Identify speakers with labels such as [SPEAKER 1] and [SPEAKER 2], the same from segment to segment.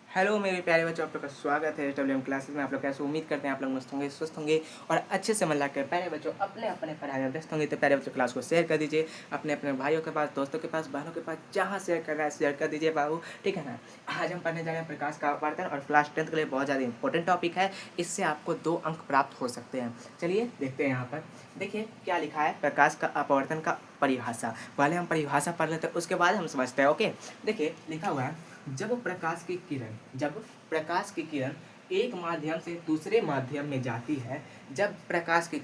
[SPEAKER 1] Hello मेरे प्यारे बच्चों, आप लोग का स्वागत है डब्ल्यूएम क्लासेस में। आप लोग कैसे उम्मीद करते हैं आप लोग मस्त होंगे, स्वस्थ होंगे और अच्छे से मन लगाकर प्यारे बच्चों अपने अपने पढ़ाई में व्यस्त होंगे। तो प्यारे बच्चों क्लास को शेयर कर दीजिए अपने अपने भाइयों के पास, दोस्तों के पास, बहनों के पास, जहाँ शेयर कर रहा है शेयर कर दीजिए बाबू, ठीक है ना। आज हम पढ़ने जा रहे हैं प्रकाश का अपवर्तन और क्लास 10 के लिए बहुत ज़्यादा इंपॉर्टेंट टॉपिक है। इससे आपको 2 अंक प्राप्त हो सकते हैं। चलिए देखते हैं यहाँ पर। देखिए क्या लिखा है, प्रकाश का अपवर्तन का परिभाषा। पहले हम परिभाषा पढ़ लेते हैं, उसके बाद हम समझते हैं। ओके, देखिए लिखा हुआ है, जब प्रकाश की किरण एक माध्यम से दूसरे माध्यम में जाती है, जब प्रकाश की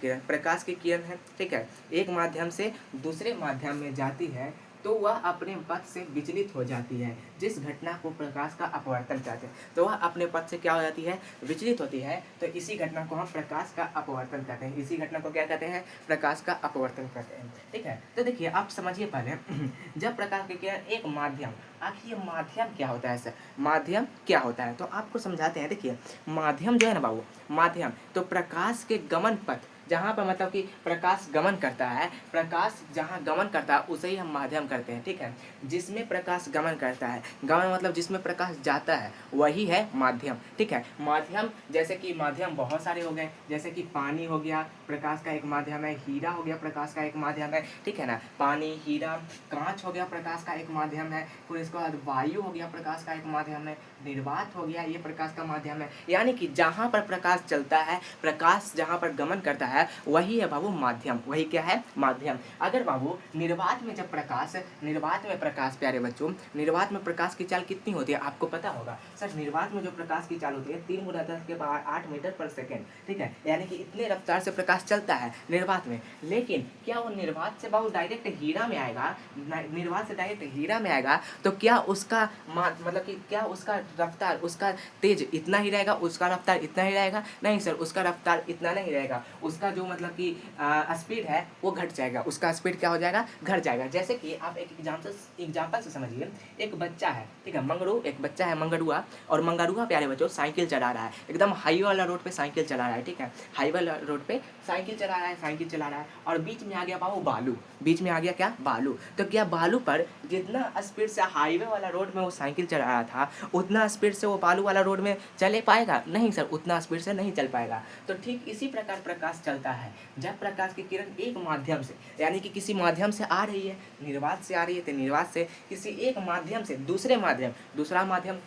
[SPEAKER 1] किरण है, ठीक है, एक माध्यम से दूसरे माध्यम में जाती है तो वह अपने पथ से विचलित हो जाती है। जिस घटना को प्रकाश का अपवर्तन कहते हैं तो वह अपने पथ से क्या हो जाती है, विचलित होती है। तो इसी घटना को हम प्रकाश का अपवर्तन कहते हैं। इसी घटना को क्या कहते हैं, प्रकाश का अपवर्तन कहते हैं, ठीक है। तो देखिए आप समझिए पहले जब प्रकाश की किरण एक माध्यम, आखिर ये माध्यम क्या होता है सर, माध्यम क्या होता है तो आपको समझाते हैं। देखिए माध्यम जो है ना बाबू, माध्यम तो प्रकाश के गमन पथ, जहाँ पर मतलब कि प्रकाश गमन करता है, प्रकाश जहाँ गमन करता है उसे ही हम माध्यम करते हैं, ठीक है। जिसमें प्रकाश गमन करता है, गमन मतलब जिसमें प्रकाश जाता है वही है माध्यम, ठीक है। माध्यम जैसे कि माध्यम बहुत सारे हो गए, जैसे कि पानी हो गया प्रकाश का एक माध्यम है, हीरा हो गया प्रकाश का एक माध्यम है, ठीक है ना। पानी, हीरा, कांच हो गया प्रकाश का एक माध्यम है, फिर इसके बाद वायु हो गया प्रकाश का एक माध्यम है, निर्वात हो गया ये प्रकाश का माध्यम है। यानी कि जहाँ पर प्रकाश चलता है, प्रकाश जहाँ पर गमन करता है वही है बाबू माध्यम, वही क्या है, माध्यम। अगर बाबू निर्वात में जब प्रकाश, निर्वात में प्रकाश प्यारे बच्चों, निर्वात में प्रकाश की चाल कितनी होती है आपको पता होगा सर। निर्वात में जो प्रकाश की चाल होती है 3 × 10⁸ मीटर पर सेकेंड, ठीक है। यानी कि इतने रफ्तार से प्रकाश चलता है निर्वात में। लेकिन क्या वो निर्वात से बाबू डायरेक्ट हीरा में आएगा, निर्वात से डायरेक्ट हीरा में आएगा तो क्या उसका मतलब कि क्या उसका रफ्तार, उसका तेज इतना ही रहेगा, उसका रफ्तार इतना ही रहेगा? नहीं सर, उसका रफ्तार इतना नहीं रहेगा। उसका जो मतलब कि स्पीड है वो घट जाएगा, उसका स्पीड क्या हो जाएगा, घट जाएगा। जैसे कि आप एक एग्जाम्पल से समझिए। एक बच्चा है, ठीक है, मंगरू, एक बच्चा है मंगरुआ, और मंगरुआ प्यारे बच्चों साइकिल चला रहा है, एकदम हाईवे वाला रोड पे साइकिल चला रहा है, ठीक है। हाईवे रोड पे साइकिल चला रहा है और बीच में आ गया बाबू बालू, बीच में आ गया क्या, बालू। तो क्या बालू पर जितना स्पीड से हाईवे वाला रोड में वो साइकिल चला रहा था उतना स्पीड से वो बालू वाला रोड में चले पाएगा? नहीं सर, उतना स्पीड से नहीं चल पाएगा। तो ठीक इसी प्रकार प्रकाश चलता है। जब प्रकाश की किरण एक माध्यम से, यानी कि किसी माध्यम से आ रही है, निर्वात से आ रही है तो निर्वात से किसी एक माध्यम से दूसरे माध्यम, दूसरा माध्यम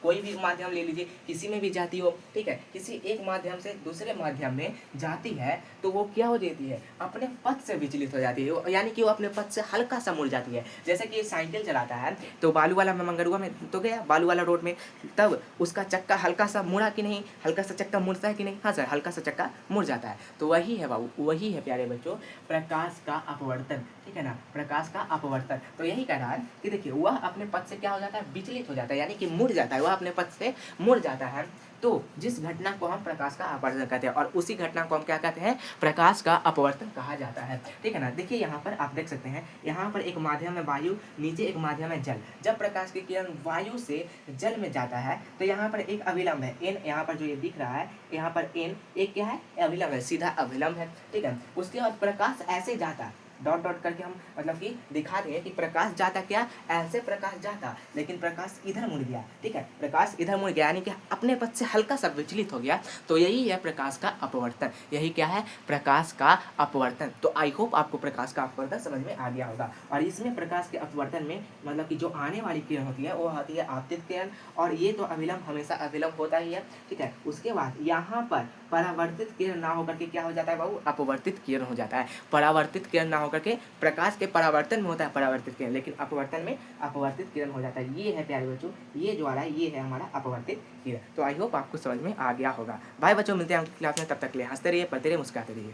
[SPEAKER 1] कोई भी माध्यम ले लीजिए, किसी में भी जाती हो, ठीक है, किसी एक माध्यम से दूसरे माध्यम में जाती है तो वो क्या हो जाती है, अपने पथ से विचलित हो जाती है। यानी कि वो अपने पथ से हल्का सा मुड़ जाती है। जैसे कि साइकिल चलाता है तो बालू वाला में, मंगरुआ में तो गया बालू वाला रोड में, तब उसका चक्का हल्का सा मुड़ा कि नहीं, हल्का सा चक्का मुड़ता है कि नहीं? हाँ सर, हल्का सा चक्का मुड़ जाता है। तो वही है बाबू, वही है प्यारे बच्चों प्रकाश का अपवर्तन, ठीक है ना, प्रकाश का अपवर्तन। तो यही कह रहा है कि देखिए वह अपने पथ से क्या हो जाता है, विचलित हो जाता है, यानी कि मुड़ जाता है, वह अपने पथ से मुड़ जाता है। तो जिस घटना को हम प्रकाश का अपवर्तन कहते हैं और उसी घटना को हम क्या कहते हैं, प्रकाश का अपवर्तन कहा जाता है, ठीक है ना। देखिए यहाँ पर आप देख सकते हैं, यहाँ पर एक माध्यम है वायु, नीचे एक माध्यम है जल। जब प्रकाश की किरण वायु से जल में जाता है तो यहाँ पर एक अभिलंब है एन, यहाँ पर जो ये दिख रहा है यहाँ पर एन, एक क्या है, अभिलंब है, सीधा अभिलंब है, ठीक है। उसके बाद प्रकाश ऐसे जाता है, डॉट डॉट करके हम मतलब कि दिखा रहे हैं कि प्रकाश जाता क्या, ऐसे प्रकाश जाता, लेकिन प्रकाश इधर मुड़ गया, ठीक है, प्रकाश इधर मुड़ गया यानी कि अपने पथ से हल्का सा विचलित हो गया। तो यही है प्रकाश का अपवर्तन, यही क्या है, प्रकाश का अपवर्तन। तो आई होप आपको प्रकाश का अपवर्तन समझ में आ गया होगा। और इसमें प्रकाश के अपवर्तन में मतलब कि जो आने वाली किरण होती है वो होती है आपतित किरण, और ये तो अविलंब, हमेशा अविलंब होता ही है, ठीक है। उसके बाद यहाँ पर परावर्तित किरण ना होकर के क्या हो जाता है बाबू, अपवर्तित किरण हो जाता है। परावर्तित किरण ना होकर के, प्रकाश के परावर्तन में होता है परावर्तित किरण, लेकिन अपवर्तन में अपवर्तित किरण हो जाता है। ये है प्यारे बच्चों, ये जो आ रहा है ये है हमारा अपवर्तित किरण। तो आई होप आपको समझ में आ गया होगा। भाई बच्चों मिलते हैं अगली क्लास में, तब तक के लिए हंसते रहिए, पढ़ते रहिए, मुस्कुराते रहिए।